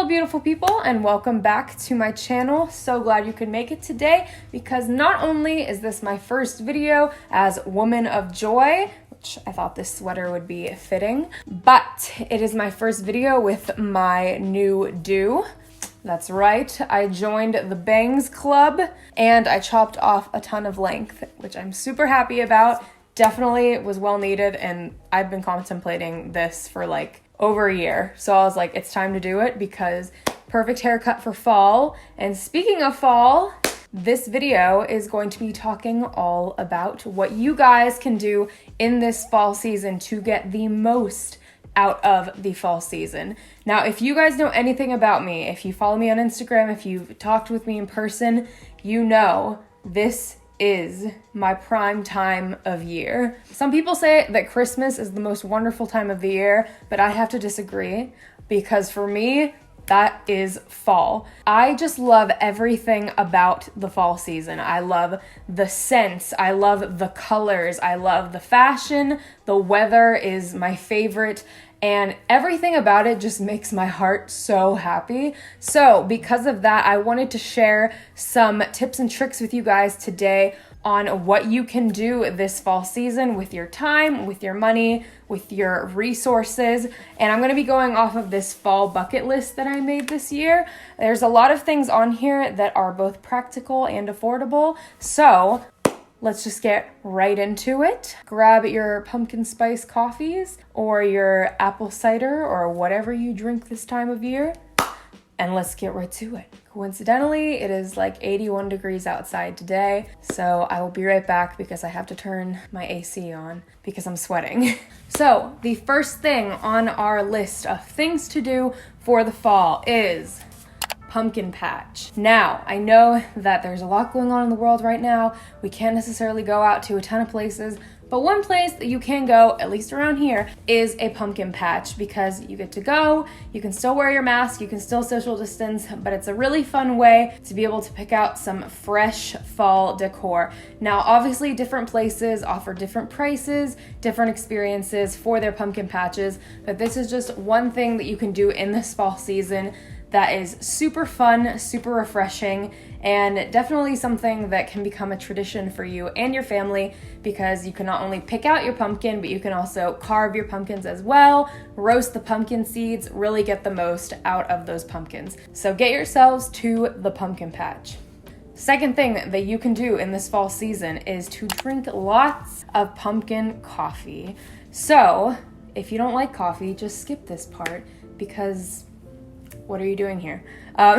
beautiful people, and welcome back to my channel. So glad you could make it today, because not only is this my first video as Woman of Joy, which I thought this sweater would be fitting, but it is my first video with my new do. That's right, I joined the Bangs Club and I chopped off a ton of length, which I'm super happy about. Definitely was well needed, and I've been contemplating this for like over a year. So I was like, it's time to do it because perfect haircut for fall. And speaking of fall, this video is going to be talking all about what you guys can do in this fall season to get the most out of the fall season. Now, if you guys know anything about me, if you follow me on Instagram, if you've talked with me in person, you know this is my prime time of year. Some people say that Christmas is the most wonderful time of the year, but I have to disagree, because for me, that is fall. I just love everything about the fall season. I love the scents, I love the colors, I love the fashion, the weather is my favorite, and everything about it just makes my heart so happy. So because of that, I wanted to share some tips and tricks with you guys today on what you can do this fall season with your time, with your money, with your resources. And I'm gonna be going off of this fall bucket list that I made this year. There's a lot of things on here that are both practical and affordable. So let's just get right into it. Grab your pumpkin spice coffees or your apple cider or whatever you drink this time of year, and let's get right to it. Coincidentally, it is like 81 degrees outside today, so I will be right back because I have to turn my AC on because I'm sweating. So the first thing on our list of things to do for the fall is pumpkin patch. Now, I know that there's a lot going on in the world right now. We can't necessarily go out to a ton of places, but one place that you can go, at least around here, is a pumpkin patch, because you get to go, you can still wear your mask, you can still social distance, but it's a really fun way to be able to pick out some fresh fall decor. Now, obviously, different places offer different prices, different experiences for their pumpkin patches, but this is just one thing that you can do in this fall season that is super fun, super refreshing, and definitely something that can become a tradition for you and your family, because you can not only pick out your pumpkin, but you can also carve your pumpkins as well, roast the pumpkin seeds, really get the most out of those pumpkins. So get yourselves to the pumpkin patch. Second thing that you can do in this fall season is to drink lots of pumpkin coffee. So if you don't like coffee, just skip this part, because what are you doing here? No,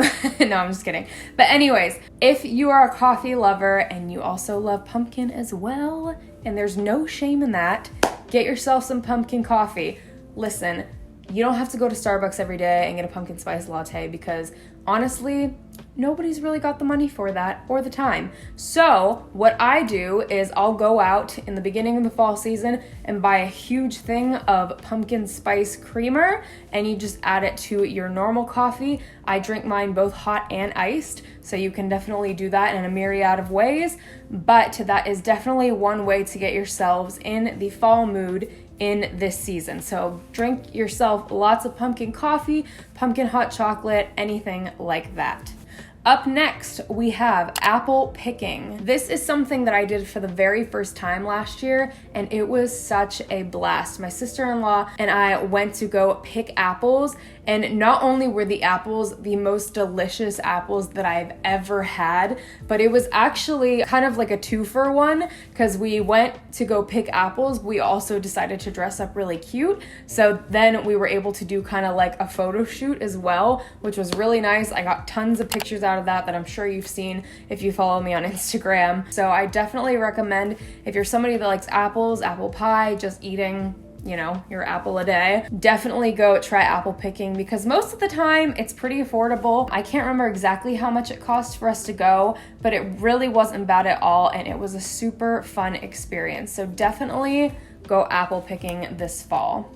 I'm just kidding. But anyways, if you are a coffee lover and you also love pumpkin as well, and there's no shame in that, get yourself some pumpkin coffee. Listen, you don't have to go to Starbucks every day and get a pumpkin spice latte, because honestly, nobody's really got the money for that or the time. So what I do is I'll go out in the beginning of the fall season and buy a huge thing of pumpkin spice creamer, and you just add it to your normal coffee. I drink mine both hot and iced, so you can definitely do that in a myriad of ways, but that is definitely one way to get yourselves in the fall mood in this season. So drink yourself lots of pumpkin coffee, pumpkin hot chocolate, anything like that. Up next, we have apple picking. This is something that I did for the very first time last year, and it was such a blast. My sister-in-law and I went to go pick apples, and not only were the apples the most delicious apples that I've ever had, but it was actually kind of like a two-for-one, because we went to go pick apples. We also decided to dress up really cute, so then we were able to do kind of like a photo shoot as well, which was really nice. I got tons of pictures out of that I'm sure you've seen if you follow me on Instagram. So I definitely recommend, if you're somebody that likes apples, apple pie, just eating, you know, your apple a day, definitely go try apple picking, because most of the time it's pretty affordable. I can't remember exactly how much it cost for us to go, but it really wasn't bad at all, and it was a super fun experience. So definitely go apple picking this fall.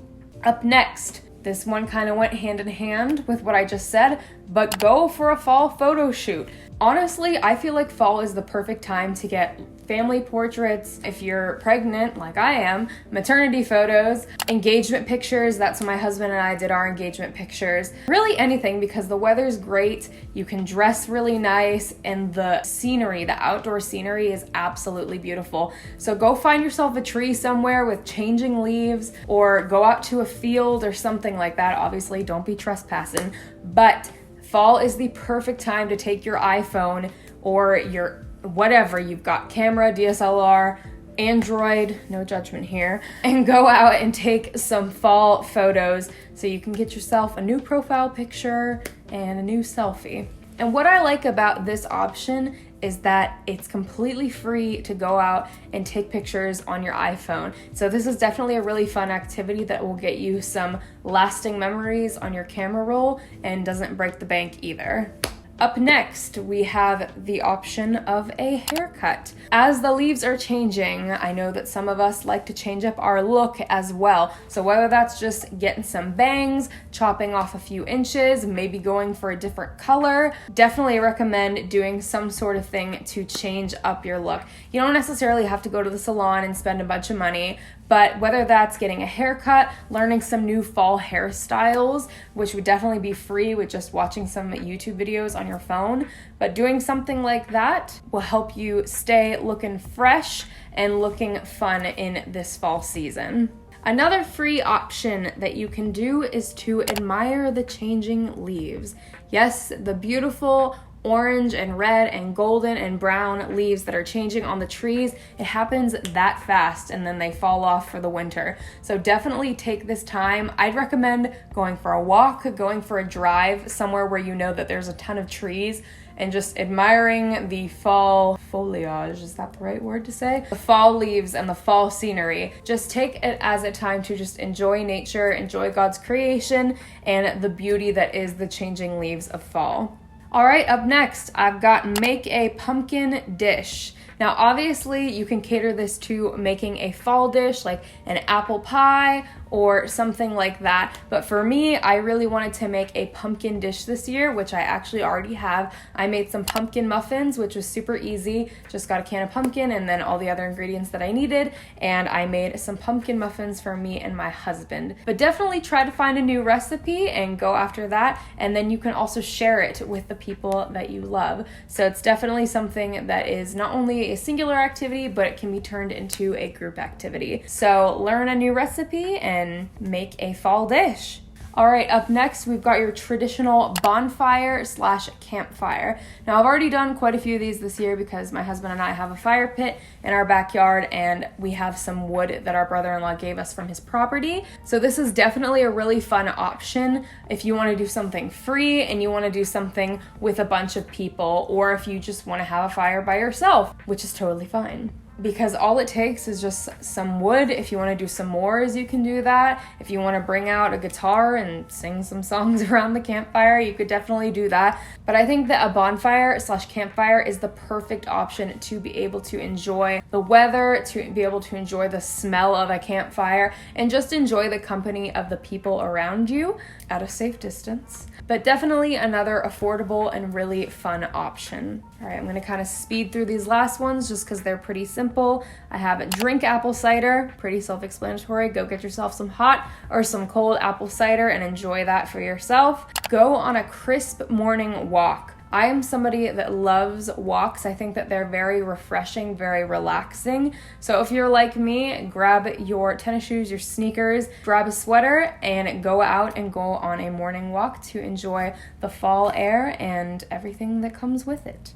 Up next, this one kind of went hand in hand with what I just said, but go for a fall photo shoot. Honestly, I feel like fall is the perfect time to get family portraits, if you're pregnant like I am, maternity photos, engagement pictures. That's when my husband and I did our engagement pictures. Really anything, because the weather's great, you can dress really nice, and the scenery, the outdoor scenery is absolutely beautiful. So go find yourself a tree somewhere with changing leaves, or go out to a field or something like that. Obviously don't be trespassing, but fall is the perfect time to take your iPhone or your whatever you've got, camera, DSLR, Android, no judgment here, and go out and take some fall photos so you can get yourself a new profile picture and a new selfie. And what I like about this option is that it's completely free to go out and take pictures on your iPhone. So this is definitely a really fun activity that will get you some lasting memories on your camera roll and doesn't break the bank either. Up next, we have the option of a haircut. As the leaves are changing, I know that some of us like to change up our look as well. So whether that's just getting some bangs, chopping off a few inches, maybe going for a different color, definitely recommend doing some sort of thing to change up your look. You don't necessarily have to go to the salon and spend a bunch of money, but whether that's getting a haircut, learning some new fall hairstyles, which would definitely be free with just watching some YouTube videos on your phone, but doing something like that will help you stay looking fresh and looking fun in this fall season. Another free option that you can do is to admire the changing leaves. Yes, the beautiful orange and red and golden and brown leaves that are changing on the trees. It happens that fast, and then they fall off for the winter. So definitely take this time. I'd recommend going for a walk, going for a drive somewhere where you know that there's a ton of trees, and just admiring the fall foliage. Is that the right word to say? The fall leaves and the fall scenery. Just take it as a time to just enjoy nature, enjoy God's creation, and the beauty that is the changing leaves of fall. All right, up next, I've got make a pumpkin dish. Now, obviously, you can cater this to making a fall dish like an apple pie or something like that. But for me, I really wanted to make a pumpkin dish this year, which I actually already have. I made some pumpkin muffins, which was super easy. Just got a can of pumpkin and then all the other ingredients that I needed. And I made some pumpkin muffins for me and my husband. But definitely try to find a new recipe and go after that. And then you can also share it with the people that you love. So it's definitely something that is not only a singular activity, but it can be turned into a group activity. So learn a new recipe and make a fall dish. All right, up next, we've got your traditional bonfire/campfire. Now, I've already done quite a few of these this year because my husband and I have a fire pit in our backyard, and we have some wood that our brother-in-law gave us from his property. So this is definitely a really fun option if you want to do something free and you want to do something with a bunch of people, or if you just want to have a fire by yourself, which is totally fine. Because all it takes is just some wood. If you want to do some s'mores, you can do that. If you want to bring out a guitar and sing some songs around the campfire, you could definitely do that. But I think that a bonfire/campfire is the perfect option to be able to enjoy the weather, to be able to enjoy the smell of a campfire, and just enjoy the company of the people around you at a safe distance. But definitely another affordable and really fun option. All right, I'm going to kind of speed through these last ones just because they're pretty simple. I have drink apple cider, pretty self-explanatory. Go get yourself some hot or some cold apple cider and enjoy that for yourself. Go on a crisp morning walk. I am somebody that loves walks. I think that they're very refreshing, very relaxing. So if you're like me, grab your tennis shoes, your sneakers, grab a sweater, and go out and go on a morning walk to enjoy the fall air and everything that comes with it.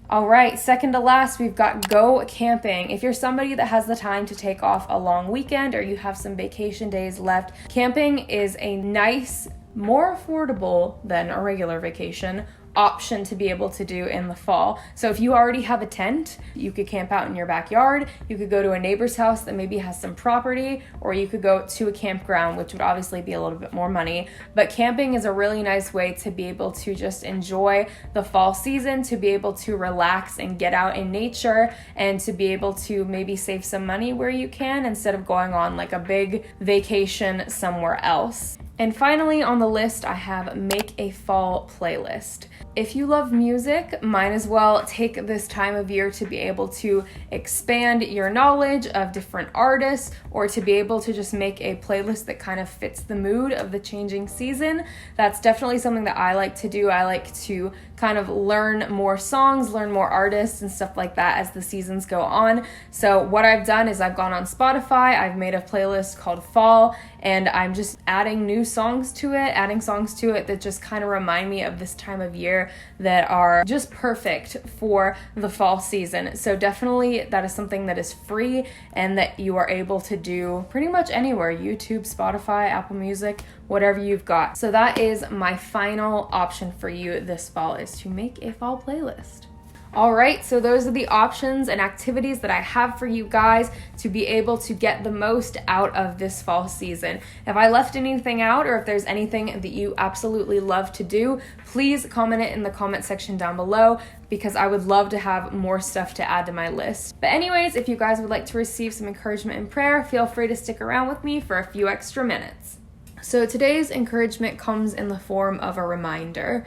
All right, second to last, we've got go camping. If you're somebody that has the time to take off a long weekend or you have some vacation days left, camping is a nice, more affordable than a regular vacation option to be able to do in the fall. So if you already have a tent, you could camp out in your backyard, you could go to a neighbor's house that maybe has some property, or you could go to a campground, which would obviously be a little bit more money. But camping is a really nice way to be able to just enjoy the fall season, to be able to relax and get out in nature, and to be able to maybe save some money where you can instead of going on like a big vacation somewhere else. And finally on the list, I have make a fall playlist. If you love music, might as well take this time of year to be able to expand your knowledge of different artists, or to be able to just make a playlist that kind of fits the mood of the changing season. That's definitely something that I like to do. I like to kind of learn more songs, learn more artists and stuff like that as the seasons go on. So what I've done is I've gone on Spotify, I've made a playlist called Fall, and I'm just adding new songs to it, that just kind of remind me of this time of year that are just perfect for the fall season. So definitely that is something that is free and that you are able to do pretty much anywhere: YouTube, Spotify, Apple Music, whatever you've got. So that is my final option for you this fall, is to make a fall playlist. All right, so those are the options and activities that I have for you guys to be able to get the most out of this fall season. If I left anything out, or if there's anything that you absolutely love to do, please comment it in the comment section down below, because I would love to have more stuff to add to my list. But anyways, if you guys would like to receive some encouragement and prayer, feel free to stick around with me for a few extra minutes. So today's encouragement comes in the form of a reminder.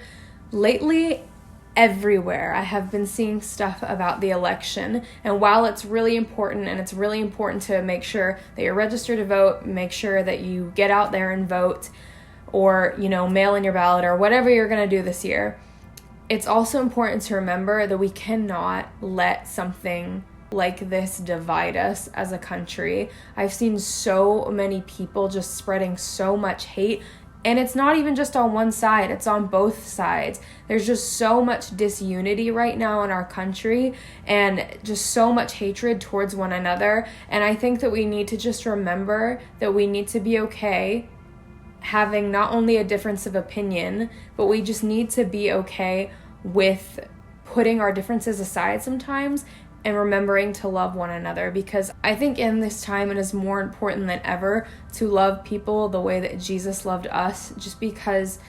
Lately, everywhere I have been seeing stuff about the election, and while it's really important, and it's really important to make sure that you're registered to vote, make sure that you get out there and vote, or mail in your ballot, or whatever you're going to do this year, it's also important to remember that we cannot let something like this divide us as a country. I've seen so many people just spreading so much hate. And it's not even just on one side, it's on both sides. There's just so much disunity right now in our country, and just so much hatred towards one another. And I think that we need to just remember that we need to be okay having not only a difference of opinion, but we just need to be okay with putting our differences aside sometimes and remembering to love one another, because I think in this time it is more important than ever to love people the way that Jesus loved us, just because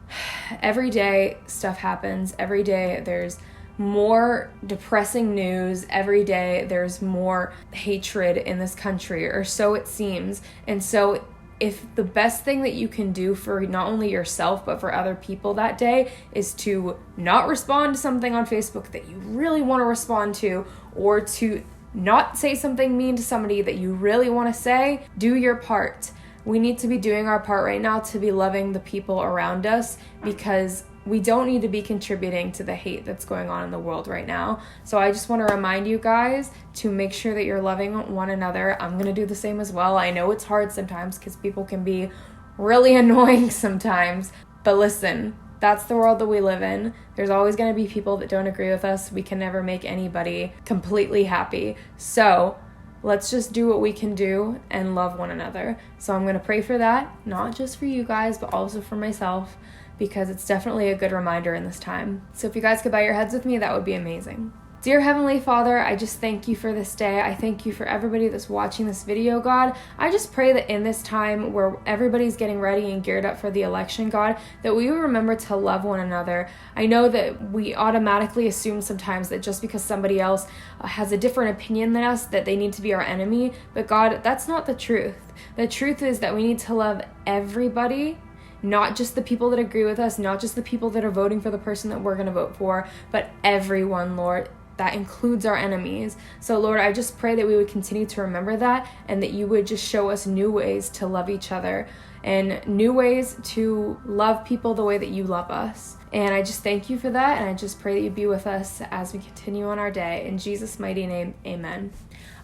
every day stuff happens. Every day there's more depressing news. Every day there's more hatred in this country, or so it seems. And so if the best thing that you can do for not only yourself but for other people that day is to not respond to something on Facebook that you really want to respond to, or to not say something mean to somebody that you really want to say, do your part. We need to be doing our part right now to be loving the people around us, because we don't need to be contributing to the hate that's going on in the world right now. So I just want to remind you guys to make sure that you're loving one another. I'm going to do the same as well. I know it's hard sometimes because people can be really annoying sometimes. But listen, that's the world that we live in. There's always going to be people that don't agree with us. We can never make anybody completely happy. So let's just do what we can do and love one another. So I'm going to pray for that, not just for you guys, but also for myself, because it's definitely a good reminder in this time. So if you guys could bow your heads with me, that would be amazing. Dear Heavenly Father, I just thank you for this day. I thank you for everybody that's watching this video, God. I just pray that in this time where everybody's getting ready and geared up for the election, God, that we will remember to love one another. I know that we automatically assume sometimes that just because somebody else has a different opinion than us, that they need to be our enemy. But God, that's not the truth. The truth is that we need to love everybody, not just the people that agree with us, not just the people that are voting for the person that we're going to vote for, but everyone, Lord. That includes our enemies. So Lord, I just pray that we would continue to remember that, and that you would just show us new ways to love each other and new ways to love people the way that you love us. And I just thank you for that, and I just pray that you be with us as we continue on our day. In Jesus' mighty name, amen.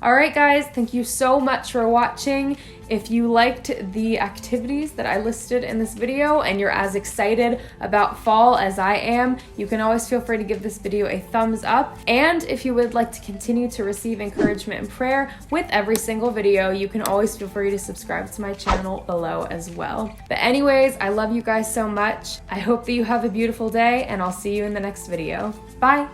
All right, guys, thank you so much for watching. If you liked the activities that I listed in this video and you're as excited about fall as I am, you can always feel free to give this video a thumbs up. And if you would like to continue to receive encouragement and prayer with every single video, you can always feel free to subscribe to my channel below as well. But anyways, I love you guys so much. I hope that you have a beautiful day, and I'll see you in the next video. Bye.